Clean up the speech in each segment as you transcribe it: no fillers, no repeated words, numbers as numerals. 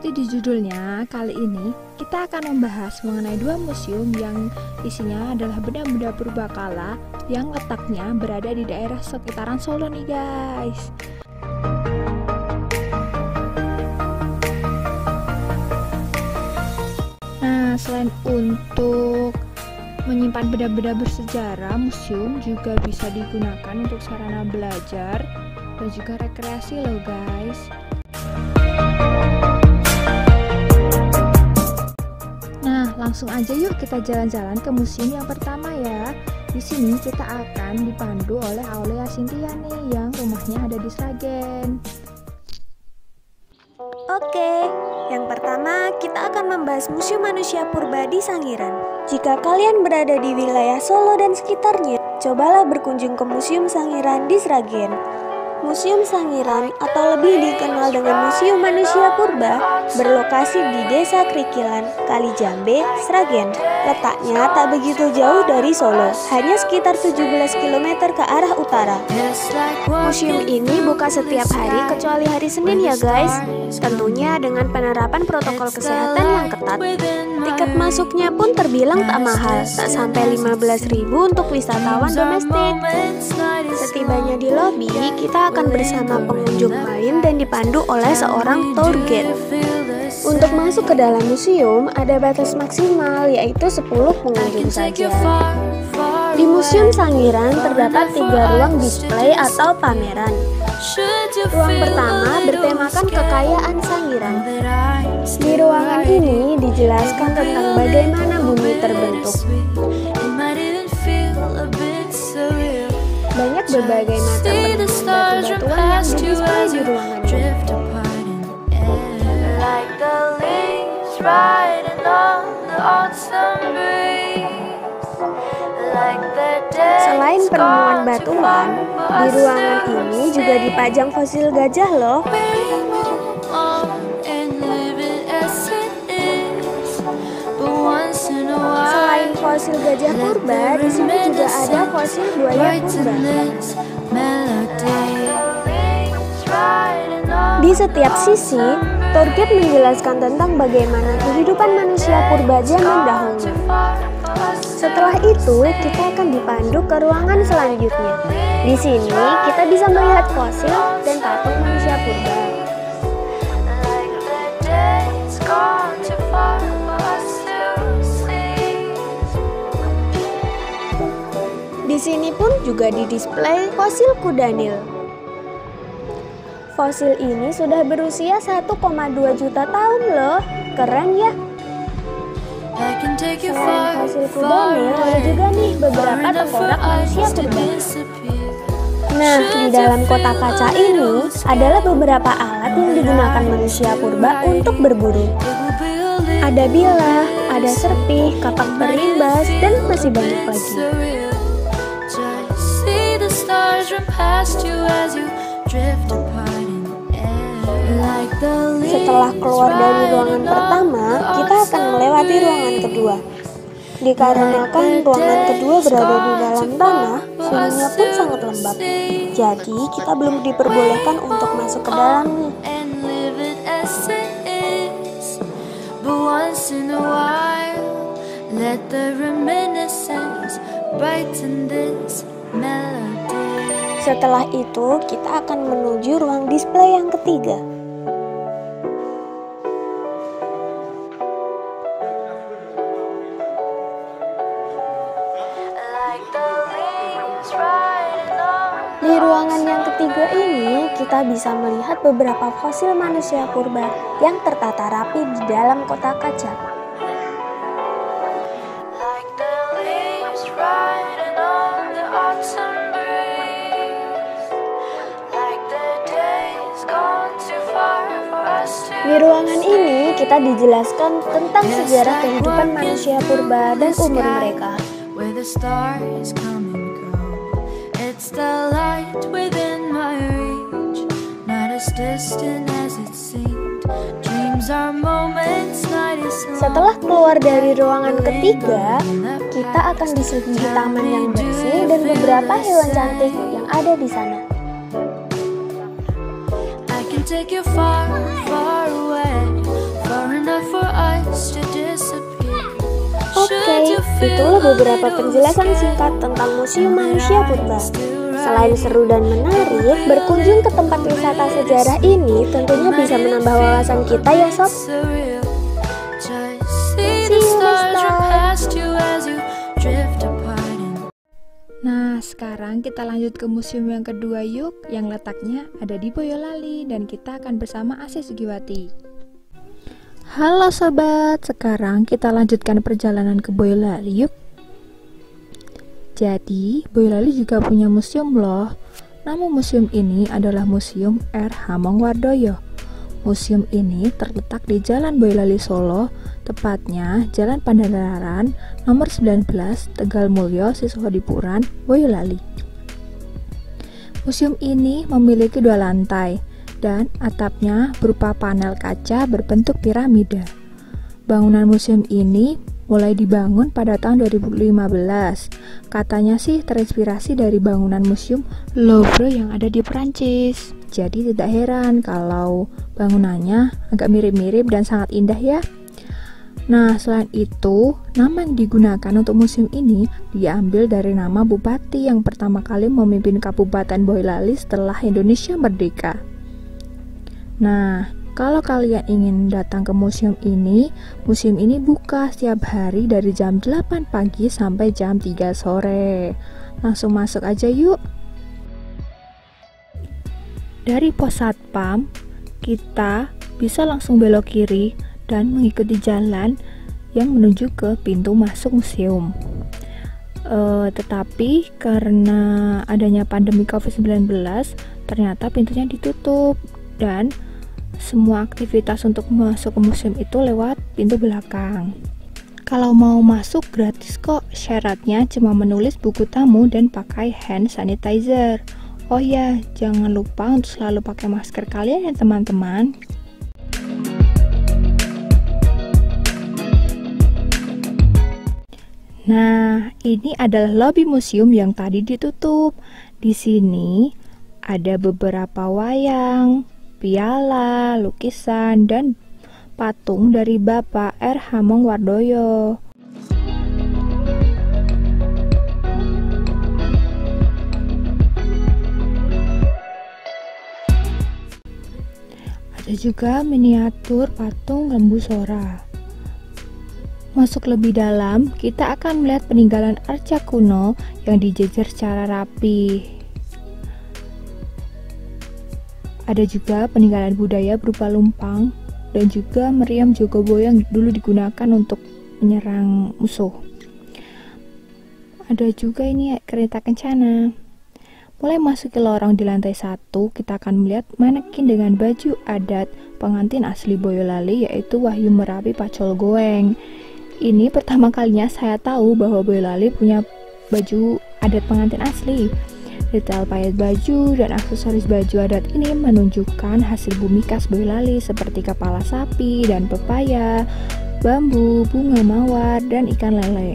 seperti di judulnya, kali ini kita akan membahas mengenai dua museum yang isinya adalah benda-benda purbakala yang letaknya berada di daerah sekitaran Solo nih guys. Nah, selain untuk menyimpan benda-benda bersejarah, museum juga bisa digunakan untuk sarana belajar dan juga rekreasi loh guys. Nah, langsung aja yuk kita jalan-jalan ke museum yang pertama ya. Di sini kita akan dipandu oleh Aulia Cynthia nih yang rumahnya ada di Sragen. Oke, yang pertama kita akan membahas Museum Manusia Purba di Sangiran. Jika kalian berada di wilayah Solo dan sekitarnya, cobalah berkunjung ke Museum Sangiran di Sragen. Museum Sangiran atau lebih dikenal dengan Museum Manusia Purba berlokasi di Desa Krikilan, Kalijambe, Sragen. Letaknya tak begitu jauh dari Solo, hanya sekitar 17 km ke arah utara. Museum ini buka setiap hari kecuali hari Senin ya guys. Tentunya dengan penerapan protokol kesehatan yang ketat. Tiket masuknya pun terbilang tak mahal, tak sampai 15.000 untuk wisatawan domestik. Setibanya di lobi, kita akan bersama pengunjung lain dan dipandu oleh seorang tour guide. Untuk masuk ke dalam museum, ada batas maksimal yaitu 10 pengunjung saja. Di Museum Sangiran terdapat 3 ruang display atau pameran. Ruang pertama bertemakan kekayaan Sangiran. Di ruangan ini dijelaskan tentang bagaimana bumi terbentuk. Banyak berbagai macam batu-batuan yang didisplay di ruangan ini. Selain penemuan batuan, di ruangan ini juga dipajang fosil gajah loh. Selain fosil gajah purba, di sini juga ada fosil buaya purba. Di setiap sisi, tour guide menjelaskan tentang bagaimana kehidupan manusia purba zaman dahulu. Setelah itu, kita akan dipandu ke ruangan selanjutnya. Di sini, kita bisa melihat fosil dan patung manusia purba. Di sini pun juga didisplay fosil kuda Nil. Fosil ini sudah berusia 1,2 juta tahun loh. Keren ya. Selain fosil kuda Nil, ada juga nih beberapa tengkorak manusia purba. Nah, di dalam kotak kaca ini adalah beberapa alat yang digunakan manusia purba untuk berburu. Ada bilah, ada serpih, kapak berimbas, dan masih banyak lagi. Setelah keluar dari ruangan pertama, kita akan melewati ruangan kedua. Dikarenakan ruangan kedua berada di dalam tanah, suhunya pun sangat lembab. Jadi, kita belum diperbolehkan untuk masuk ke dalamnya. Setelah itu, kita akan menuju ruang display yang ketiga. Di ruangan yang ketiga ini, kita bisa melihat beberapa fosil manusia purba yang tertata rapi di dalam kotak kaca. Di ruangan ini, kita dijelaskan tentang sejarah kehidupan manusia purba dan umur mereka. Setelah keluar dari ruangan ketiga, kita akan disuguhi taman yang bersih dan beberapa hewan cantik yang ada di sana. Oke, itulah beberapa penjelasan singkat tentang Museum Manusia Purba. Selain seru dan menarik, berkunjung ke tempat wisata sejarah ini tentunya bisa menambah wawasan kita ya sob. See you next time. Nah, sekarang kita lanjut ke museum yang kedua yuk, yang letaknya ada di Boyolali, dan kita akan bersama Asih Sugiwati. Halo sobat, sekarang kita lanjutkan perjalanan ke Boyolali yuk. Jadi, Boyolali juga punya museum loh. Nama museum ini adalah Museum R. Hamengwardoyo. Museum ini terletak di Jalan Boyolali Solo, tepatnya Jalan Pandanaran nomor 19, Tegal Mulyo, Siswadipuran, Boyolali. Museum ini memiliki 2 lantai dan atapnya berupa panel kaca berbentuk piramida. Bangunan museum ini mulai dibangun pada tahun 2015. Katanya sih terinspirasi dari bangunan museum Louvre yang ada di Perancis. Jadi tidak heran kalau bangunannya agak mirip-mirip dan sangat indah ya. Nah, selain itu, nama yang digunakan untuk museum ini diambil dari nama bupati yang pertama kali memimpin Kabupaten Boyolali setelah Indonesia merdeka. Nah, kalau kalian ingin datang ke museum ini buka setiap hari dari jam 8 pagi sampai jam 3 sore. Langsung masuk aja yuk. Dari pos satpam, kita bisa langsung belok kiri dan mengikuti jalan yang menuju ke pintu masuk museum. Tetapi karena adanya pandemi COVID-19, ternyata pintunya ditutup dan semua aktivitas untuk masuk ke museum itu lewat pintu belakang. Kalau mau masuk gratis kok, syaratnya cuma menulis buku tamu dan pakai hand sanitizer. Oh ya, jangan lupa untuk selalu pakai masker kalian ya teman-teman. Nah, ini adalah lobi museum yang tadi ditutup. Di sini ada beberapa wayang, piala, lukisan, dan patung dari Bapak R. Hamengwardoyo. Ada juga miniatur patung Lembu Sora. Masuk lebih dalam, kita akan melihat peninggalan arca kuno yang dijejer secara rapi. Ada juga peninggalan budaya berupa lumpang dan juga meriam Jogoboyo yang dulu digunakan untuk menyerang musuh. Ada juga ini kereta kencana. Mulai masuk ke lorong di lantai 1, kita akan melihat manekin dengan baju adat pengantin asli Boyolali, yaitu Wahyu Merapi Pacul Goeng. Ini pertama kalinya saya tahu bahwa Boyolali punya baju adat pengantin asli. Detail payet baju dan aksesoris baju adat ini menunjukkan hasil bumi khas Boyolali seperti kepala sapi dan pepaya, bambu, bunga mawar, dan ikan lele.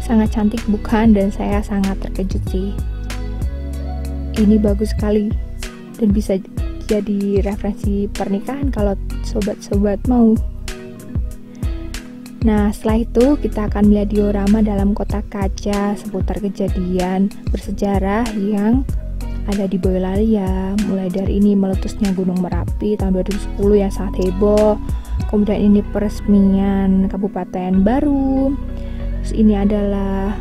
Sangat cantik bukan? Dan saya sangat terkejut sih. Ini bagus sekali dan bisa jadi referensi pernikahan kalau sobat-sobat mau. Nah, setelah itu kita akan melihat diorama dalam kotak kaca seputar kejadian bersejarah yang ada di Boyolali ya. Mulai dari ini meletusnya Gunung Merapi tahun 2010 yang sangat heboh. Kemudian ini peresmian kabupaten baru. Terus ini adalah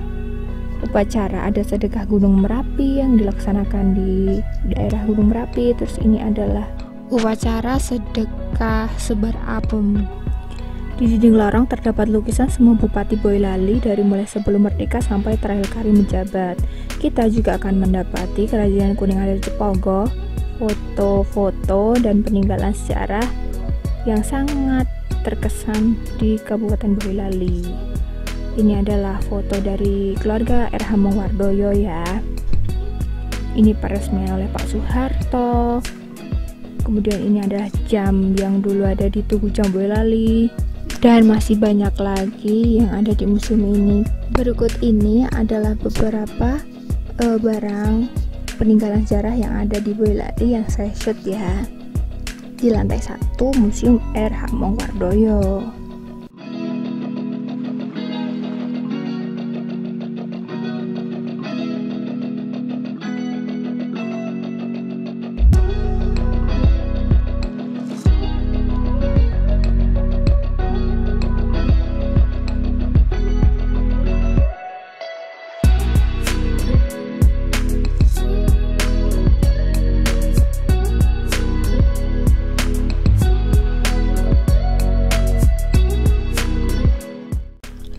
upacara adat sedekah Gunung Merapi yang dilaksanakan di daerah Gunung Merapi. Terus ini adalah upacara sedekah sebar apem. Di dinding lorong terdapat lukisan semua Bupati Boyolali dari mulai sebelum merdeka sampai terakhir kali menjabat. Kita juga akan mendapati Kerajinan Kuning ada di Cepogo, foto-foto dan peninggalan sejarah yang sangat terkesan di Kabupaten Boyolali. Ini adalah foto dari keluarga R. Hamengwardoyo ya. Ini peresmian oleh Pak Soeharto. Kemudian ini adalah jam yang dulu ada di Tugu Jam Boyolali. Dan masih banyak lagi yang ada di museum ini. Berikut ini adalah beberapa barang peninggalan sejarah yang ada di Boyolali yang saya shoot ya. di lantai 1 Museum R.H. Mongwardoyo.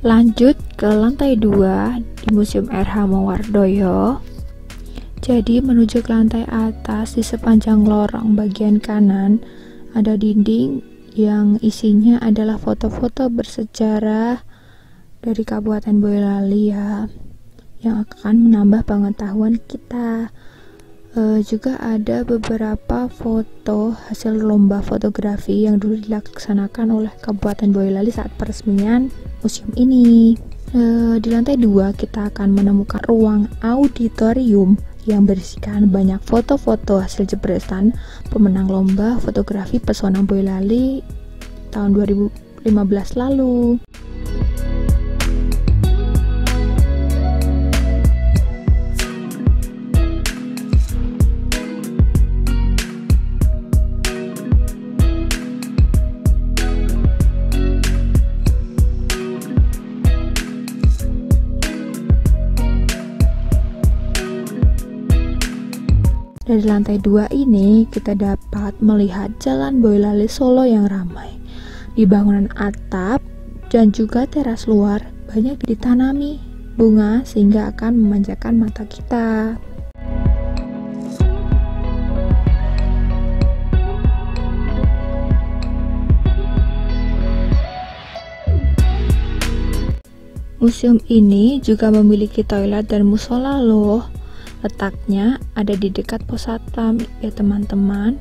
Lanjut ke lantai 2 di Museum R.H. Mongwardoyo. Jadi menuju ke lantai atas, di sepanjang lorong bagian kanan ada dinding yang isinya adalah foto-foto bersejarah dari Kabupaten Boyolali ya, yang akan menambah pengetahuan kita. Juga ada beberapa foto hasil lomba fotografi yang dulu dilaksanakan oleh Kabupaten Boyolali saat peresmian museum ini. Di lantai 2 kita akan menemukan ruang auditorium yang berisikan banyak foto-foto hasil jepretan pemenang lomba fotografi pesona Boyolali tahun 2015 lalu. Dari lantai 2 ini kita dapat melihat Jalan Boyolali Solo yang ramai. Di bangunan atap dan juga teras luar banyak ditanami bunga sehingga akan memanjakan mata kita. Museum ini juga memiliki toilet dan musola loh. Letaknya ada di dekat pos satpam ya teman-teman.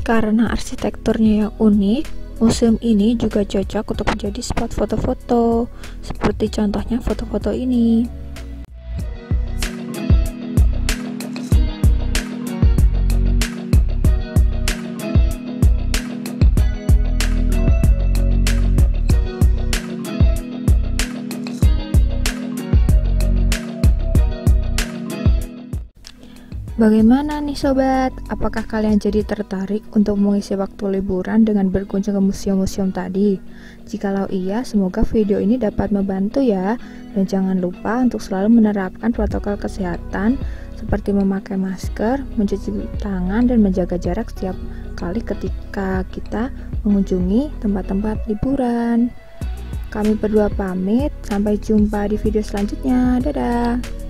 Karena arsitekturnya yang unik, museum ini juga cocok untuk menjadi spot foto-foto, seperti contohnya foto-foto ini. Bagaimana nih sobat? Apakah kalian jadi tertarik untuk mengisi waktu liburan dengan berkunjung ke museum-museum tadi? Jikalau iya, semoga video ini dapat membantu ya. Dan jangan lupa untuk selalu menerapkan protokol kesehatan seperti memakai masker, mencuci tangan, dan menjaga jarak setiap kali ketika kita mengunjungi tempat-tempat liburan. Kami berdua pamit, sampai jumpa di video selanjutnya. Dadah!